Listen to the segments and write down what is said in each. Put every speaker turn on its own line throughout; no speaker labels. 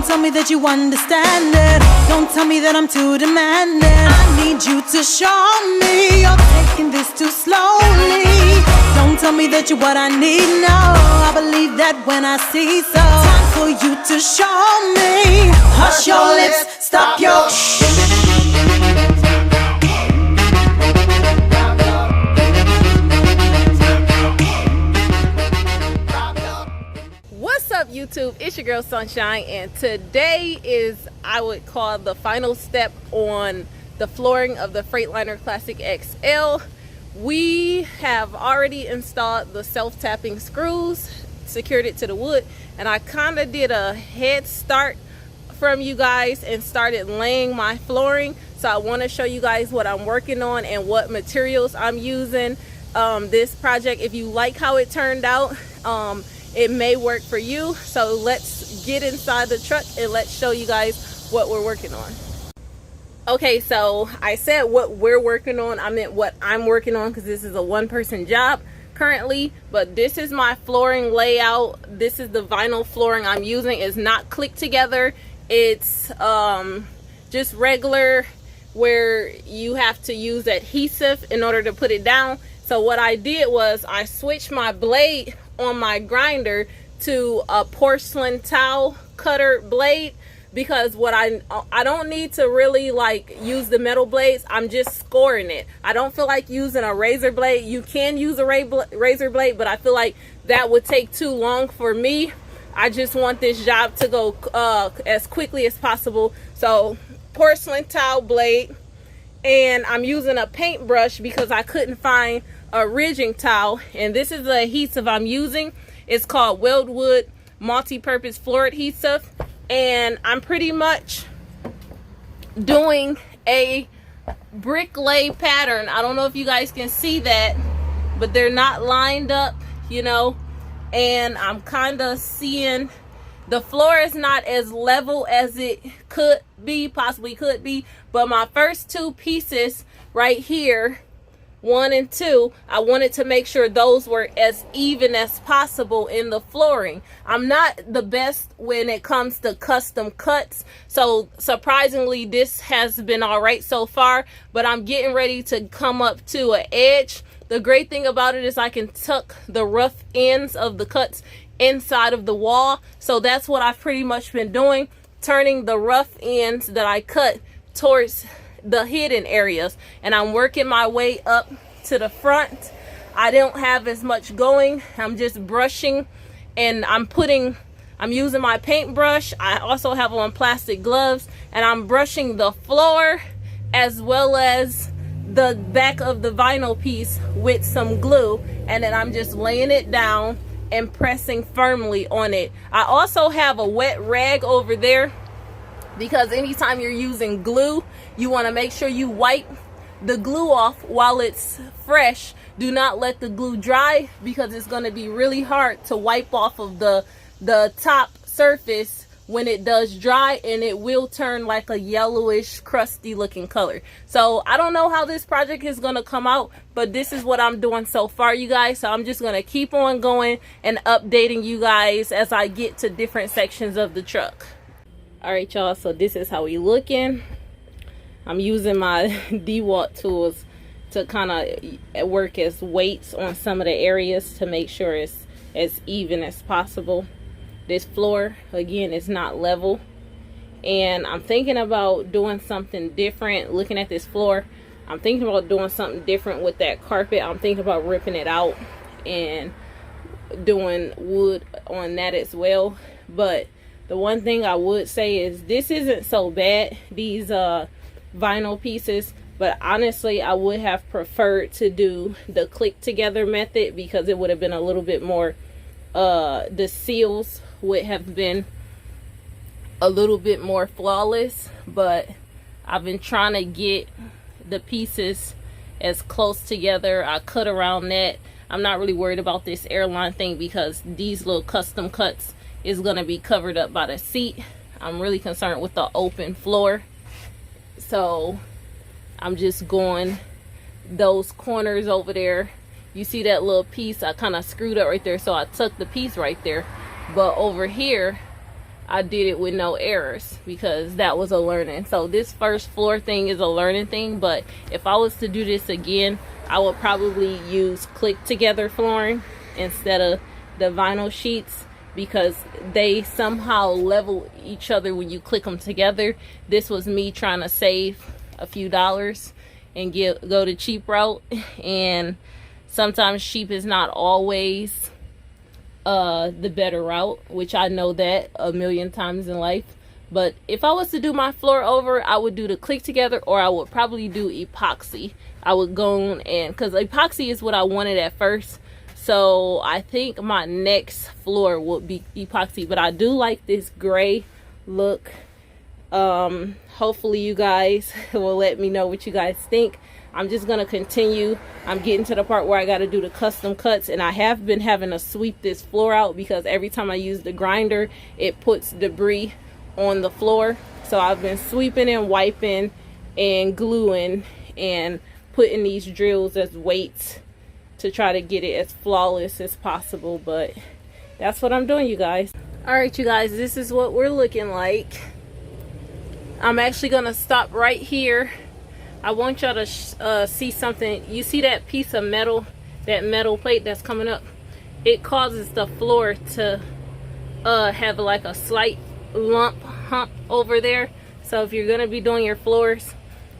tell me that you understand it. Don't tell me that I'm too demanding. I need you to show me you're taking this too slowly. Don't tell me that you're what I need, no. I believe that when I see so. Time for you to show me. Hush your lips, stop your
What's up, YouTube? It's your girl Sunshine, and today is, I would call, the final step on the flooring of the Freightliner Classic XL. We have already installed the self-tapping screws, secured it to the wood, and I kind of did a head start from you guys and started laying my flooring. So I want to show you guys what I'm working on and what materials I'm using. This project, if you like how it turned out, it may work for you. So let's get inside the truck and let's show you guys what we're working on. Okay, so I said what we're working on. I meant what I'm working on, because this is a one-person job currently. But this is my flooring layout. This is the vinyl flooring I'm using. It's not clicked together. It's just regular, where you have to use adhesive in order to put it down. So what I did was I switched my blade on my grinder to a porcelain towel cutter blade, because what I don't need to really like use the metal blades. I'm just scoring it. I don't feel like using a razor blade. You can use a razor blade, but I feel like that would take too long for me. I just want this job to go as quickly as possible. So porcelain towel blade, and I'm using a paintbrush because I couldn't find a ridging towel, and this is the adhesive I'm using. It's called Weldwood multi-purpose floor adhesive, and I'm pretty much doing a brick lay pattern. I don't know if you guys can see that, but they're not lined up, you know, and I'm kind of seeing the floor is not as level as it could be, possibly could be, but my first two pieces right here, 1 and 2, I wanted to make sure those were as even as possible in the flooring. I'm not the best when it comes to custom cuts, so surprisingly this has been all right so far, but I'm getting ready to come up to an edge. The great thing about it is I can tuck the rough ends of the cuts inside of the wall. So that's what I've pretty much been doing, turning the rough ends that I cut towards the hidden areas, and I'm working my way up to the front. I don't have as much going. I'm just brushing, and I'm using my paintbrush. I also have on plastic gloves, and I'm brushing the floor as well as the back of the vinyl piece with some glue, and then I'm just laying it down and pressing firmly on it. I also have a wet rag over there, because anytime you're using glue, you want to make sure you wipe the glue off while it's fresh. Do not let the glue dry, because it's going to be really hard to wipe off of the top surface when it does dry, and it will turn like a yellowish crusty looking color. So I don't know how this project is going to come out, but this is what I'm doing so far, you guys. So I'm just going to keep on going and updating you guys as I get to different sections of the truck. All right, y'all, so this is how we looking. I'm using my DeWalt tools to kind of work as weights on some of the areas to make sure it's as even as possible. This floor, again, is not level, and I'm thinking about doing something different. Looking at this floor, I'm thinking about doing something different with that carpet. I'm thinking about ripping it out and doing wood on that as well. But the one thing I would say is this isn't so bad, these vinyl pieces, but honestly I would have preferred to do the click together method, because it would have been a little bit more, the seals would have been a little bit more flawless. But I've been trying to get the pieces as close together. I cut around that. I'm not really worried about this airline thing, because these little custom cuts is going to be covered up by the seat. I'm really concerned with the open floor, so I'm just going those corners over there. You see that little piece I kind of screwed up right there, so I tucked the piece right there. But over here I did it with no errors, because that was a learning. So this first floor thing is a learning thing, but if I was to do this again, I would probably use click together flooring instead of the vinyl sheets, because they somehow level each other when you click them together. This was me trying to save a few dollars and go the cheap route, and sometimes cheap is not always the better route, which I know that a million times in life. But if I was to do my floor over, I would do the click together, or I would probably do epoxy. I would go on, and because epoxy is what I wanted at first, so I think my next floor would be epoxy. But I do like this gray look. Hopefully you guys will let me know what you guys think. I'm just gonna continue. I'm getting to the part where I got to do the custom cuts, and I have been having to sweep this floor out because every time I use the grinder, it puts debris on the floor. So I've been sweeping and wiping and gluing and putting these drills as weights to try to get it as flawless as possible. But that's what I'm doing, you guys. All right, you guys, this is what we're looking like. I'm actually gonna stop right here. I want y'all to see something. You see that piece of metal, that metal plate that's coming up? It causes the floor to have like a slight hump over there. So if you're gonna be doing your floors,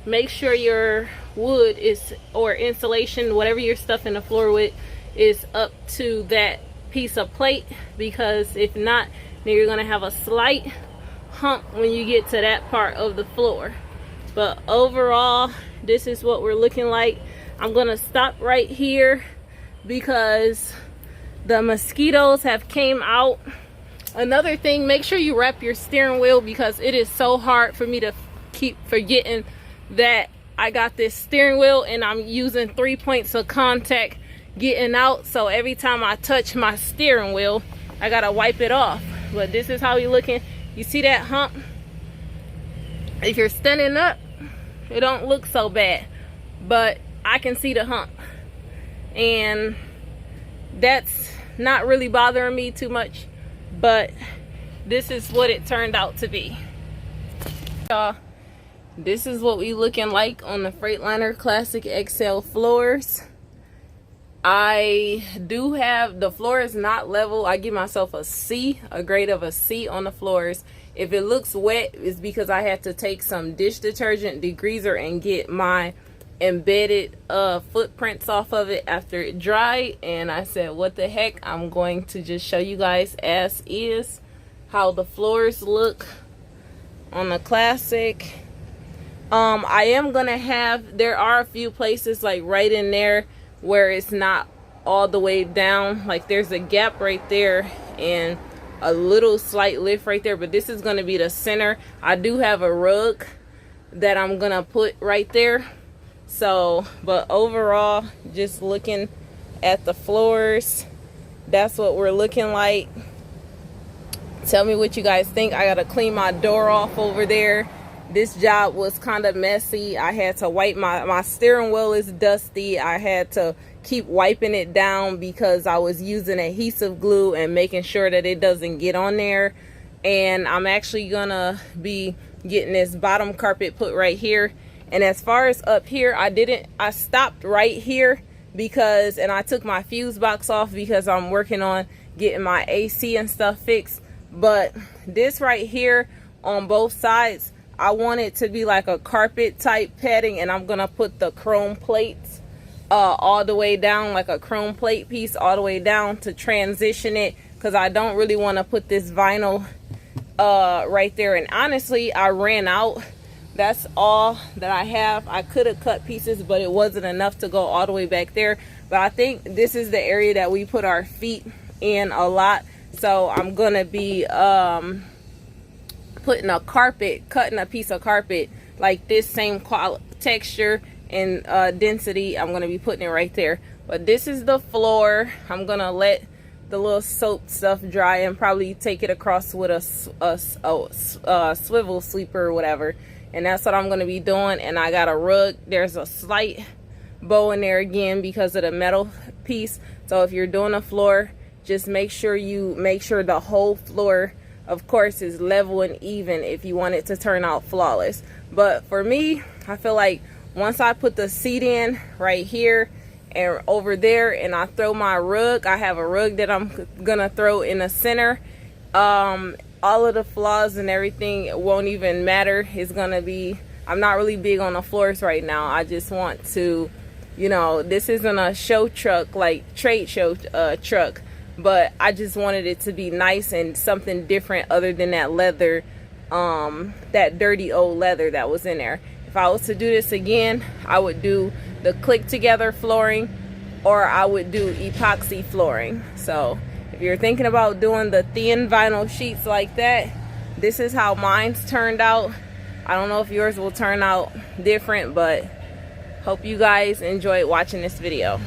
make sure your wood is, or insulation, whatever you're stuffing the floor with, is up to that piece of plate, because if not, then you're gonna have a slight hump when you get to that part of the floor. But overall, this is what we're looking like. I'm gonna stop right here because the mosquitoes have came out. Another thing, make sure you wrap your steering wheel, because it is so hard for me to keep forgetting that I got this steering wheel and I'm using 3 points of contact getting out. So every time I touch my steering wheel, I gotta wipe it off. But this is how we looking. You see that hump? If you're standing up, it don't look so bad, but I can see the hump, and that's not really bothering me too much. But this is what it turned out to be. This is what we looking like on the Freightliner Classic XL floors. I do have, the floor is not level. I give myself a C, a grade of a C on the floors. If it looks wet, it's because I had to take some dish detergent degreaser and get my embedded footprints off of it after it dried. And I said, what the heck, I'm going to just show you guys as is how the floors look on the Classic. I am gonna have, there are a few places like right in there where it's not all the way down. Like there's a gap right there and a little slight lift right there, but this is going to be the center. I do have a rug that I'm gonna put right there. So, but overall, just looking at the floors, that's what we're looking like. Tell me what you guys think. I gotta clean my door off over there. This job was kind of messy. I had to wipe my steering wheel is dusty. I had to keep wiping it down because I was using adhesive glue and making sure that it doesn't get on there. And I'm actually gonna be getting this bottom carpet put right here. And as far as up here, I stopped right here because, and I took my fuse box off because I'm working on getting my AC and stuff fixed. But this right here on both sides, I want it to be like a carpet type padding, and I'm gonna put the chrome plates all the way down, like a chrome plate piece all the way down to transition it, because I don't really want to put this vinyl right there. And honestly, I ran out. That's all that I have. I could have cut pieces, but it wasn't enough to go all the way back there. But I think this is the area that we put our feet in a lot, so I'm gonna be putting a carpet, cutting a piece of carpet like this same texture and density. I'm gonna be putting it right there. But this is the floor. I'm gonna let the little soap stuff dry and probably take it across with a swivel sweeper or whatever. And that's what I'm gonna be doing. And I got a rug. There's a slight bow in there again because of the metal piece. So if you're doing a floor, just make sure the whole floor of course, is level and even if you want it to turn out flawless. But for me, I feel like once I put the seat in right here and over there, and I throw my rug, I have a rug that I'm gonna throw in the center, all of the flaws and everything won't even matter. It's gonna be, I'm not really big on the floors right now. I just want to, you know, this isn't a show truck, like trade show truck, but I just wanted it to be nice and something different other than that leather, that dirty old leather that was in there. If I was to do this again, I would do the click together flooring, or I would do epoxy flooring. So if you're thinking about doing the thin vinyl sheets like that, this is how mine's turned out. I don't know if yours will turn out different, but hope you guys enjoyed watching this video.